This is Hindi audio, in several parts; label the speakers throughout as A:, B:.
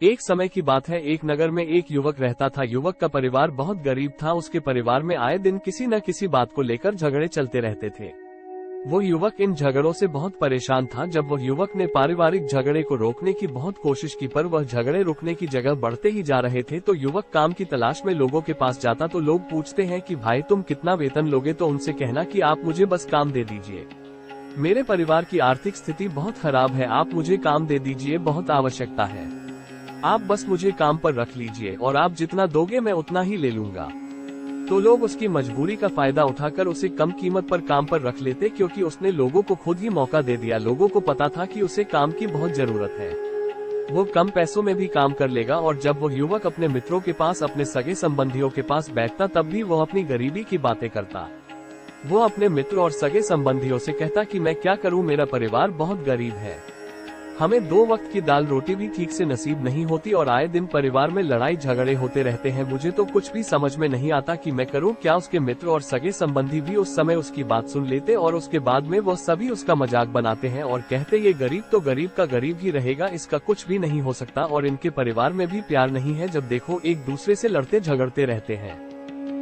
A: एक समय की बात है, एक नगर में एक युवक रहता था। युवक का परिवार बहुत गरीब था। उसके परिवार में आए दिन किसी न किसी बात को लेकर झगड़े चलते रहते थे। वो युवक इन झगड़ों से बहुत परेशान था। जब वह युवक ने पारिवारिक झगड़े को रोकने की बहुत कोशिश की, पर वह झगड़े रुकने की जगह बढ़ते ही जा रहे थे। तो युवक काम की तलाश में लोगों के पास जाता। तो लोग पूछते हैं कि भाई तुम कितना वेतन लोगे? तो उनसे कहना कि आप मुझे बस काम दे दीजिए, मेरे परिवार की आर्थिक स्थिति बहुत खराब है, आप मुझे काम दे दीजिए, बहुत आवश्यकता है, आप बस मुझे काम पर रख लीजिए और आप जितना दोगे मैं उतना ही ले लूंगा। तो लोग उसकी मजबूरी का फायदा उठाकर उसे कम कीमत पर काम पर रख लेते, क्योंकि उसने लोगों को खुद ही मौका दे दिया। लोगों को पता था कि उसे काम की बहुत जरूरत है, वो कम पैसों में भी काम कर लेगा। और जब वो युवक अपने मित्रों के पास, अपने सगे संबंधियों के पास बैठता, तब भी वो अपनी गरीबी की बातें करता। वो अपने मित्र और सगे संबंधियों से कहता कि मैं क्या करूं, मेरा परिवार बहुत गरीब है, हमें 2 वक्त की दाल रोटी भी ठीक से नसीब नहीं होती और आए दिन परिवार में लड़ाई झगड़े होते रहते हैं। मुझे तो कुछ भी समझ में नहीं आता कि मैं करूं क्या। उसके मित्र और सगे संबंधी भी उस समय उसकी बात सुन लेते और उसके बाद में वो सभी उसका मजाक बनाते हैं और कहते ये गरीब तो गरीब का गरीब ही रहेगा, इसका कुछ भी नहीं हो सकता और इनके परिवार में भी प्यार नहीं है। जब देखो एक दूसरे से लड़ते झगड़ते रहते हैं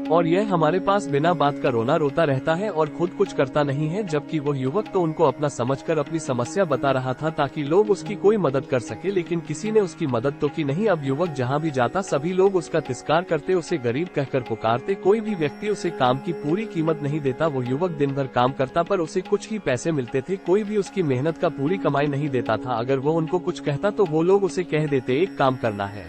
A: और यह हमारे पास बिना बात का रोना रोता रहता है और खुद कुछ करता नहीं है। जबकि वो युवक तो उनको अपना समझकर अपनी समस्या बता रहा था ताकि लोग उसकी कोई मदद कर सके, लेकिन किसी ने उसकी मदद तो की नहीं। अब युवक जहाँ भी जाता सभी लोग उसका तिरस्कार करते, उसे गरीब कहकर पुकारते, कोई भी व्यक्ति उसे काम की पूरी कीमत नहीं देता। वो युवक दिन भर काम करता पर उसे कुछ ही पैसे मिलते थे, कोई भी उसकी मेहनत का पूरी कमाई नहीं देता था। अगर वो उनको कुछ कहता तो वो लोग उसे कह देते एक काम करना है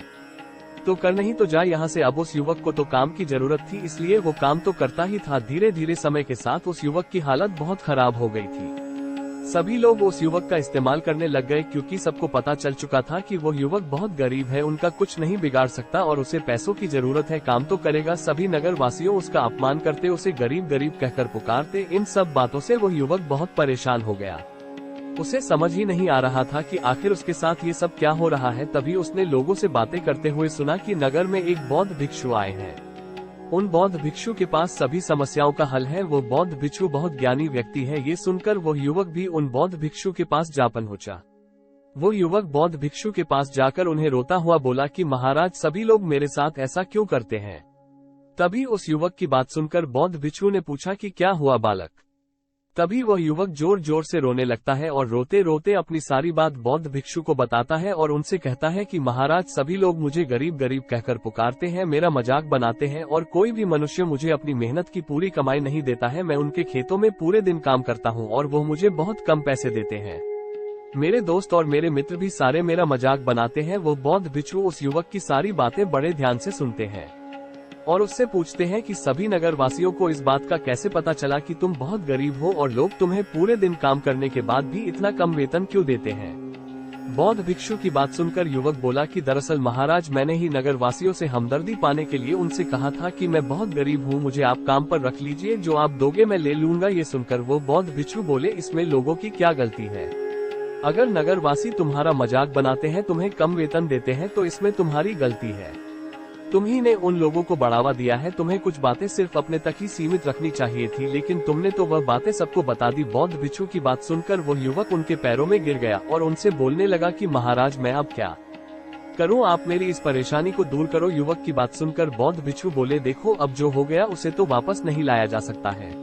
A: तो कर, नहीं तो जा यहाँ से। अब उस युवक को तो काम की जरूरत थी, इसलिए वो काम तो करता ही था। धीरे धीरे समय के साथ उस युवक की हालत बहुत खराब हो गई थी। सभी लोग उस युवक का इस्तेमाल करने लग गए, क्योंकि सबको पता चल चुका था कि वो युवक बहुत गरीब है, उनका कुछ नहीं बिगाड़ सकता और उसे पैसों की जरूरत है, काम तो करेगा। सभी नगर वासियों उसका अपमान करते, उसे गरीब गरीब कहकर पुकारते। इन सब बातों से वो युवक बहुत परेशान हो गया। उसे समझ ही नहीं आ रहा था कि आखिर उसके साथ ये सब क्या हो रहा है। तभी उसने लोगों से बातें करते हुए सुना कि नगर में एक बौद्ध भिक्षु आए हैं। उन बौद्ध भिक्षु के पास सभी समस्याओं का हल है। वो बौद्ध भिक्षु बहुत ज्ञानी व्यक्ति है। ये सुनकर वो युवक भी उन बौद्ध भिक्षु के पास जा पहुंचा। वो युवक बौद्ध भिक्षु के पास जाकर उन्हें रोता हुआ बोला कि महाराज, सभी लोग मेरे साथ ऐसा क्यों करते हैं? तभी उस युवक की बात सुनकर बौद्ध भिक्षु ने पूछा कि क्या हुआ बालक? तभी वह युवक जोर जोर से रोने लगता है और रोते रोते अपनी सारी बात बौद्ध भिक्षु को बताता है और उनसे कहता है कि महाराज, सभी लोग मुझे गरीब गरीब कहकर पुकारते हैं, मेरा मजाक बनाते हैं और कोई भी मनुष्य मुझे अपनी मेहनत की पूरी कमाई नहीं देता है। मैं उनके खेतों में पूरे दिन काम करता हूँ और वो मुझे बहुत कम पैसे देते हैं। मेरे दोस्त और मेरे मित्र भी सारे मेरा मजाक बनाते हैं। वो बौद्ध भिक्षु उस युवक की सारी बातें बड़े ध्यान से सुनते हैं और उससे पूछते हैं कि सभी नगर वासियों को इस बात का कैसे पता चला कि तुम बहुत गरीब हो और लोग तुम्हें पूरे दिन काम करने के बाद भी इतना कम वेतन क्यों देते हैं? बौद्ध भिक्षु की बात सुनकर युवक बोला कि दरअसल महाराज, मैंने ही नगर वासियों से हमदर्दी पाने के लिए उनसे कहा था कि मैं बहुत गरीब हूँ, मुझे आप काम पर रख लीजिए, जो आप दोगे मैं ले लूंगा। ये सुनकर वो बौद्ध भिक्षु बोले, इसमें लोगों की क्या गलती है? अगर नगर वासी तुम्हारा मजाक बनाते हैं, तुम्हें कम वेतन देते हैं, तो इसमें तुम्हारी गलती है। तुम ही ने उन लोगों को बढ़ावा दिया है। तुम्हें कुछ बातें सिर्फ अपने तक ही सीमित रखनी चाहिए थी, लेकिन तुमने तो वह बातें सबको बता दी। बौद्ध भिक्षु की बात सुनकर वो युवक उनके पैरों में गिर गया और उनसे बोलने लगा कि महाराज, मैं अब क्या करूं? आप मेरी इस परेशानी को दूर करो। युवक की बात सुनकर बौद्ध भिक्षु बोले, देखो, अब जो हो गया उसे तो वापस नहीं लाया जा सकता है,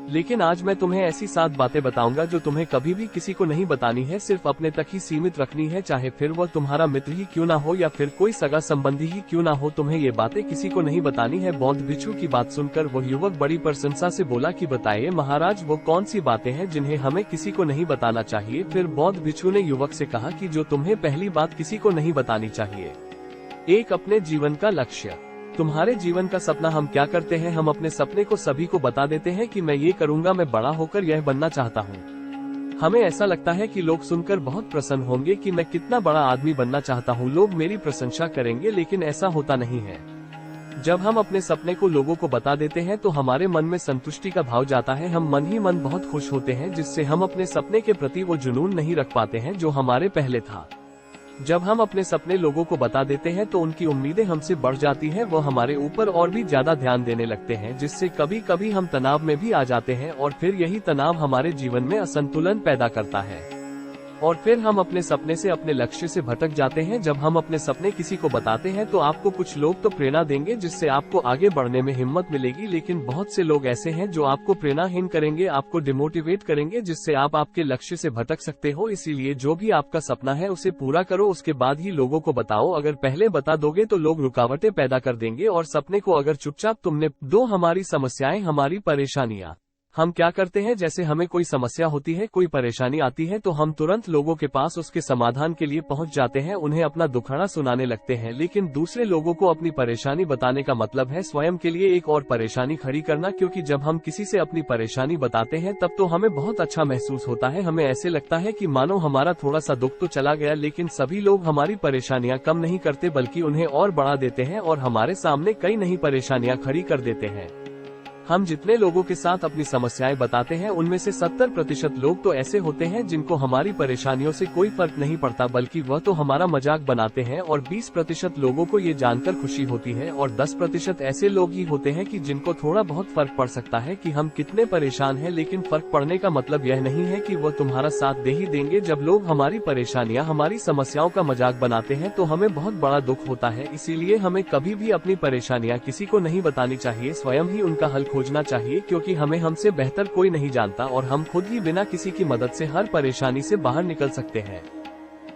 A: लेकिन आज मैं तुम्हें ऐसी 7 बातें बताऊंगा जो तुम्हें कभी भी किसी को नहीं बतानी है, सिर्फ अपने तक ही सीमित रखनी है, चाहे फिर वह तुम्हारा मित्र ही क्यों ना हो या फिर कोई सगा संबंधी ही क्यों ना हो, तुम्हें ये बातें किसी को नहीं बतानी है। बौद्ध भिक्षु की बात सुनकर वह युवक बड़ी प्रशंसा से बोला कि बताइए महाराज, वो कौन सी बातें हैं जिन्हें हमें किसी को नहीं बताना चाहिए? फिर बौद्ध भिक्षु ने युवक से कहा कि जो तुम्हें पहली बात किसी को नहीं बतानी चाहिए, एक अपने जीवन का लक्ष्य। तुम्हारे जीवन का सपना हम क्या करते हैं? हम अपने सपने को सभी को बता देते हैं कि मैं ये करूंगा, मैं बड़ा होकर यह बनना चाहता हूँ। हमें ऐसा लगता है कि लोग सुनकर बहुत प्रसन्न होंगे कि मैं कितना बड़ा आदमी बनना चाहता हूँ, लोग मेरी प्रशंसा करेंगे, लेकिन ऐसा होता नहीं है। जब हम अपने सपने को लोगों को बता देते हैं तो हमारे मन में संतुष्टि का भाव जाता है, हम मन ही मन बहुत खुश होते हैं, जिससे हम अपने सपने के प्रति वो जुनून नहीं रख पाते हैं जो हमारे पहले था। जब हम अपने सपने लोगों को बता देते हैं तो उनकी उम्मीदें हमसे बढ़ जाती हैं, वो हमारे ऊपर और भी ज्यादा ध्यान देने लगते हैं, जिससे कभी कभी हम तनाव में भी आ जाते हैं और फिर यही तनाव हमारे जीवन में असंतुलन पैदा करता है। और फिर हम अपने सपने से, अपने लक्ष्य से भटक जाते हैं। जब हम अपने सपने किसी को बताते हैं तो आपको कुछ लोग तो प्रेरणा देंगे जिससे आपको आगे बढ़ने में हिम्मत मिलेगी, लेकिन बहुत से लोग ऐसे हैं जो आपको प्रेरणाहीन करेंगे, आपको डिमोटिवेट करेंगे, जिससे आप आपके लक्ष्य से भटक सकते हो। इसीलिए जो भी आपका सपना है उसे पूरा करो, उसके बाद ही लोगों को बताओ। अगर पहले बता दोगे तो लोग रुकावटें पैदा कर देंगे और सपने को अगर चुपचाप तुमने दो। हमारी समस्याएं, हमारी परेशानियां, हम क्या करते हैं, जैसे हमें कोई समस्या होती है, कोई परेशानी आती है तो हम तुरंत लोगों के पास उसके समाधान के लिए पहुंच जाते हैं, उन्हें अपना दुखड़ा सुनाने लगते हैं। लेकिन दूसरे लोगों को अपनी परेशानी बताने का मतलब है स्वयं के लिए एक और परेशानी खड़ी करना, क्योंकि जब हम किसी से अपनी परेशानी बताते हैं तब तो हमें बहुत अच्छा महसूस होता है। हमें ऐसे लगता है कि मानो हमारा थोड़ा सा दुख तो चला गया, लेकिन सभी लोग हमारी परेशानियां कम नहीं करते बल्कि उन्हें और बढ़ा देते हैं और हमारे सामने कई नई परेशानियां खड़ी कर देते हैं। हम जितने लोगों के साथ अपनी समस्याएं बताते हैं उनमें से 70% लोग तो ऐसे होते हैं जिनको हमारी परेशानियों से कोई फर्क नहीं पड़ता, बल्कि वह तो हमारा मजाक बनाते हैं, और 20% लोगों को ये जानकर खुशी होती है, और 10% ऐसे लोग ही होते हैं कि जिनको थोड़ा बहुत फर्क पड़ सकता है कि हम कितने परेशान हैं। लेकिन फर्क पड़ने का मतलब यह नहीं है कि वह तुम्हारा साथ दे ही देंगे। जब लोग हमारी परेशानियां, हमारी समस्याओं का मजाक बनाते हैं तो हमें बहुत बड़ा दुख होता है। इसीलिए हमें कभी भी अपनी परेशानियां किसी को नहीं बतानी चाहिए, स्वयं ही उनका हल खोजना चाहिए, क्योंकि हमें हमसे बेहतर कोई नहीं जानता और हम खुद ही बिना किसी की मदद से हर परेशानी से बाहर निकल सकते हैं।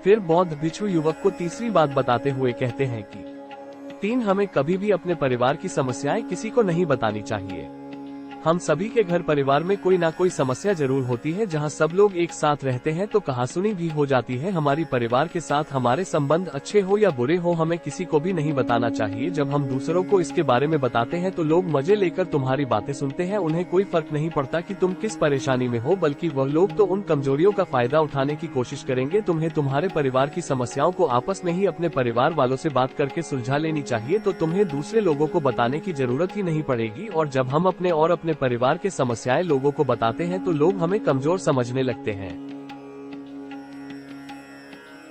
A: फिर बौद्ध भिक्षु युवक को तीसरी बात बताते हुए कहते हैं कि 3, हमें कभी भी अपने परिवार की समस्याएं किसी को नहीं बतानी चाहिए। हम सभी के घर परिवार में कोई ना कोई समस्या जरूर होती है। जहां सब लोग एक साथ रहते हैं तो कहासुनी भी हो जाती है। हमारी परिवार के साथ हमारे संबंध अच्छे हो या बुरे हो, हमें किसी को भी नहीं बताना चाहिए। जब हम दूसरों को इसके बारे में बताते हैं तो लोग मजे लेकर तुम्हारी बातें सुनते हैं। उन्हें कोई फर्क नहीं पड़ता कि तुम किस परेशानी में हो, बल्कि वह लोग तो उन कमजोरियों का फायदा उठाने की कोशिश करेंगे। तुम्हें तुम्हारे परिवार की समस्याओं को आपस में ही अपने परिवार वालों से बात करके सुलझा लेनी चाहिए, तो तुम्हें दूसरे लोगों को बताने की जरूरत ही नहीं पड़ेगी। और जब हम अपने और अपने परिवार के समस्याएं लोगों को बताते हैं तो लोग हमें कमजोर समझने लगते हैं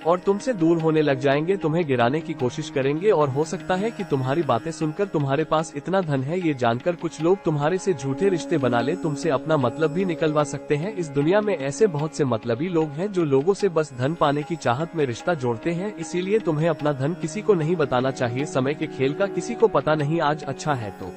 A: और तुमसे दूर होने लग जाएंगे, तुम्हें गिराने की कोशिश करेंगे। और हो सकता है कि तुम्हारी बातें सुनकर तुम्हारे पास इतना धन है ये जानकर कुछ लोग तुम्हारे से झूठे रिश्ते बना ले, तुमसे अपना मतलब भी निकलवा सकते हैं। इस दुनिया में ऐसे बहुत से मतलबी लोग हैं जो लोगों से बस धन पाने की चाहत में रिश्ता जोड़ते हैं। इसीलिए तुम्हें अपना धन किसी को नहीं बताना चाहिए। समय के खेल का किसी को पता नहीं, आज अच्छा है तो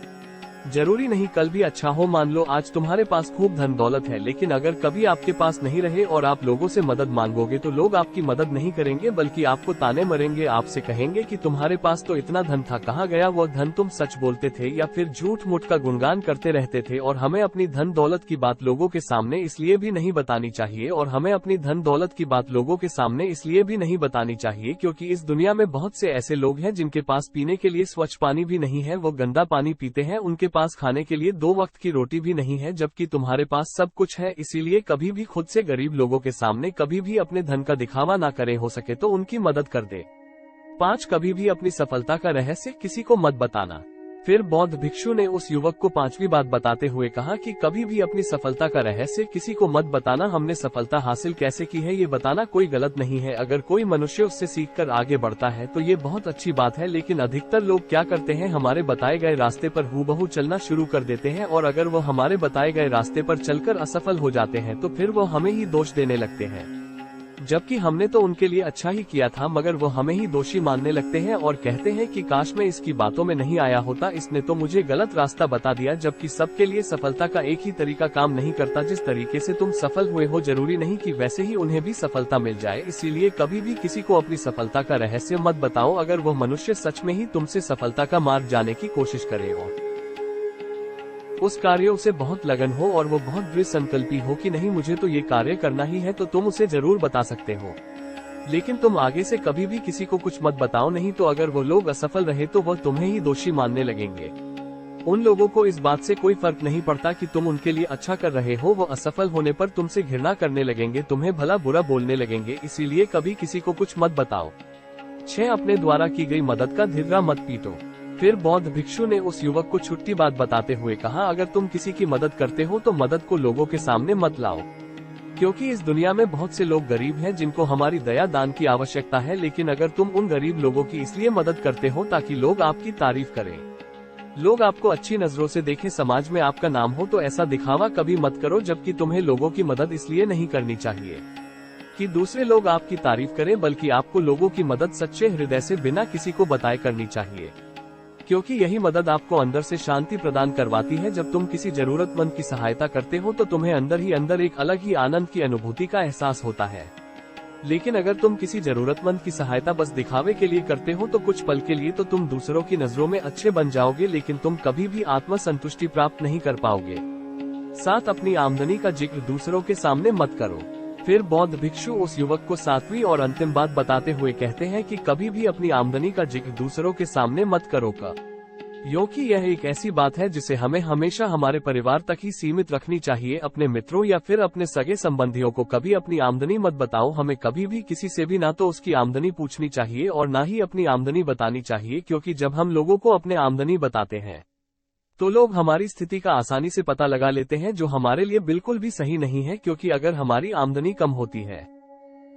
A: जरूरी नहीं कल भी अच्छा हो। मान लो आज तुम्हारे पास खूब धन दौलत है, लेकिन अगर कभी आपके पास नहीं रहे और आप लोगों से मदद मांगोगे तो लोग आपकी मदद नहीं करेंगे, बल्कि आपको ताने मरेंगे। आपसे कहेंगे कि तुम्हारे पास तो इतना धन था, कहाँ गया वो धन? तुम सच बोलते थे या फिर झूठ मूठ का गुणगान करते रहते थे। और हमें अपनी धन दौलत की बात लोगों के सामने इसलिए भी नहीं बतानी चाहिए, और हमें अपनी धन दौलत की बात लोगों के सामने इसलिए भी नहीं बतानी चाहिए क्योंकि इस दुनिया में बहुत से ऐसे लोग हैं जिनके पास पीने के लिए स्वच्छ पानी भी नहीं है, वो गंदा पानी पीते हैं। उनके पास खाने के लिए 2 वक्त की रोटी भी नहीं है, जबकि तुम्हारे पास सब कुछ है। इसीलिए कभी भी खुद से गरीब लोगों के सामने कभी भी अपने धन का दिखावा ना करें, हो सके तो उनकी मदद कर दे। 5, कभी भी अपनी सफलता का रहस्य किसी को मत बताना। फिर बौद्ध भिक्षु ने उस युवक को 5वीं बात बताते हुए कहा कि कभी भी अपनी सफलता का रहस्य किसी को मत बताना। हमने सफलता हासिल कैसे की है ये बताना कोई गलत नहीं है। अगर कोई मनुष्य उससे सीखकर आगे बढ़ता है तो ये बहुत अच्छी बात है, लेकिन अधिकतर लोग क्या करते हैं, हमारे बताए गए रास्ते पर हूबहू चलना शुरू कर देते हैं, और अगर वो हमारे बताए गए रास्ते पर चलकर असफल हो जाते हैं तो फिर वो हमें ही दोष देने लगते हैं, जबकि हमने तो उनके लिए अच्छा ही किया था। मगर वो हमें ही दोषी मानने लगते हैं और कहते हैं कि काश मैं इसकी बातों में नहीं आया होता, इसने तो मुझे गलत रास्ता बता दिया। जबकि सबके लिए सफलता का एक ही तरीका काम नहीं करता। जिस तरीके से तुम सफल हुए हो जरूरी नहीं कि वैसे ही उन्हें भी सफलता मिल जाए। इसीलिए कभी भी किसी को अपनी सफलता का रहस्य मत बताओ, अगर वो मनुष्य सच में ही तुमसे सफलता का मार्ग जाने की कोशिश करे हो, उस कार्यों से बहुत लगन हो और वो बहुत दृढ़ संकल्पी हो कि नहीं मुझे तो ये कार्य करना ही है, तो तुम उसे जरूर बता सकते हो। लेकिन तुम आगे से कभी भी किसी को कुछ मत बताओ, नहीं तो अगर वो लोग असफल रहे तो वह तुम्हें ही दोषी मानने लगेंगे। उन लोगों को इस बात से कोई फर्क नहीं पड़ता कि तुम उनके लिए अच्छा कर रहे हो, वो असफल होने पर तुमसे घृणा करने लगेंगे, तुम्हें भला बुरा बोलने लगेंगे। इसीलिए कभी किसी को कुछ मत बताओ। 6, अपने द्वारा की गई मदद का धिर्रा मत पीटो। फिर बौद्ध भिक्षु ने उस युवक को छुट्टी बात बताते हुए कहा, अगर तुम किसी की मदद करते हो तो मदद को लोगों के सामने मत लाओ, क्योंकि इस दुनिया में बहुत से लोग गरीब हैं जिनको हमारी दया दान की आवश्यकता है। लेकिन अगर तुम उन गरीब लोगों की इसलिए मदद करते हो ताकि लोग आपकी तारीफ करें, लोग आपको अच्छी नजरों से देखें, समाज में आपका नाम हो, तो ऐसा दिखावा कभी मत करो। जबकि तुम्हें लोगों की मदद इसलिए नहीं करनी चाहिए कि दूसरे लोग आपकी तारीफ करें, बल्कि आपको लोगों की मदद सच्चे हृदय से बिना किसी को बताए करनी चाहिए, क्योंकि यही मदद आपको अंदर से शांति प्रदान करवाती है। जब तुम किसी जरूरतमंद की सहायता करते हो तो तुम्हें अंदर ही अंदर एक अलग ही आनंद की अनुभूति का एहसास होता है। लेकिन अगर तुम किसी जरूरतमंद की सहायता बस दिखावे के लिए करते हो तो कुछ पल के लिए तो तुम दूसरों की नजरों में अच्छे बन जाओगे, लेकिन तुम कभी भी आत्म संतुष्टि प्राप्त नहीं कर पाओगे। साथ अपनी आमदनी का जिक्र दूसरों के सामने मत करो। फिर बौद्ध भिक्षु उस युवक को सातवीं और अंतिम बात बताते हुए कहते हैं कि कभी भी अपनी आमदनी का जिक्र दूसरों के सामने मत करो, क्योंकि यह एक ऐसी बात है जिसे हमें हमेशा हमारे परिवार तक ही सीमित रखनी चाहिए। अपने मित्रों या फिर अपने सगे संबंधियों को कभी अपनी आमदनी मत बताओ। हमें कभी भी किसी से भी ना तो उसकी आमदनी पूछनी चाहिए और ना ही अपनी आमदनी बतानी चाहिए, क्योंकि जब हम लोगों को अपने आमदनी बताते हैं तो लोग हमारी स्थिति का आसानी से पता लगा लेते हैं, जो हमारे लिए बिल्कुल भी सही नहीं है। क्योंकि अगर हमारी आमदनी कम होती है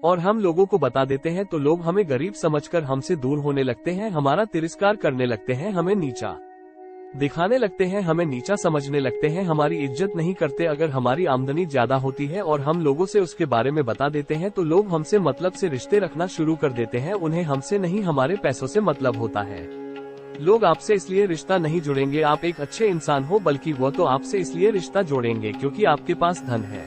A: और हम लोगों को बता देते हैं तो लोग हमें गरीब समझकर हमसे दूर होने लगते हैं, हमारा तिरस्कार करने लगते हैं, हमें नीचा दिखाने लगते हैं, हमें नीचा समझने लगते हैं, हमारी इज्जत नहीं करते। अगर हमारी आमदनी ज्यादा होती है और हम लोगों से उसके बारे में बता देते हैं तो लोग हमसे मतलब से रिश्ते रखना शुरू कर देते हैं। उन्हें हमसे नहीं हमारे पैसों से मतलब होता है। लोग आपसे इसलिए रिश्ता नहीं जुड़ेंगे आप एक अच्छे इंसान हो, बल्कि वो तो आपसे इसलिए रिश्ता जोड़ेंगे क्योंकि आपके पास धन है।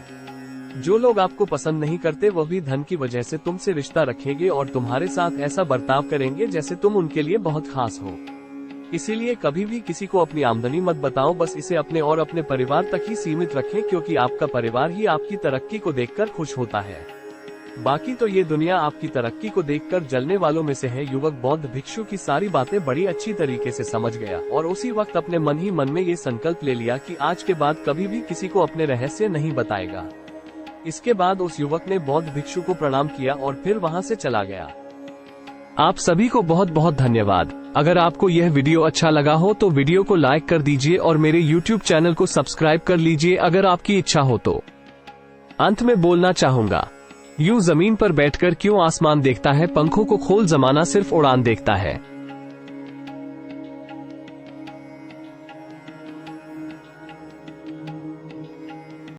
A: जो लोग आपको पसंद नहीं करते वह भी धन की वजह से तुमसे रिश्ता रखेंगे और तुम्हारे साथ ऐसा बर्ताव करेंगे जैसे तुम उनके लिए बहुत खास हो। इसीलिए कभी भी किसी को अपनी आमदनी मत बताओ, बस इसे अपने और अपने परिवार तक ही सीमित रखें, क्योंकि आपका परिवार ही आपकी तरक्की को देखकर खुश होता है। बाकी तो ये दुनिया आपकी तरक्की को देखकर जलने वालों में से है। युवक बौद्ध भिक्षु की सारी बातें बड़ी अच्छी तरीके से समझ गया और उसी वक्त अपने मन ही मन में ये संकल्प ले लिया कि आज के बाद कभी भी किसी को अपने रहस्य नहीं बताएगा। इसके बाद उस युवक ने बौद्ध भिक्षु को प्रणाम किया और फिर वहाँ से चला गया। आप सभी को बहुत बहुत धन्यवाद। अगर आपको यह वीडियो अच्छा लगा हो तो वीडियो को लाइक कर दीजिए और मेरे YouTube चैनल को सब्सक्राइब कर लीजिए अगर आपकी इच्छा हो तो। अंत में बोलना चाहूंगा, यूं जमीन पर बैठकर क्यों आसमान देखता है, पंखों को खोल जमाना सिर्फ उड़ान देखता है।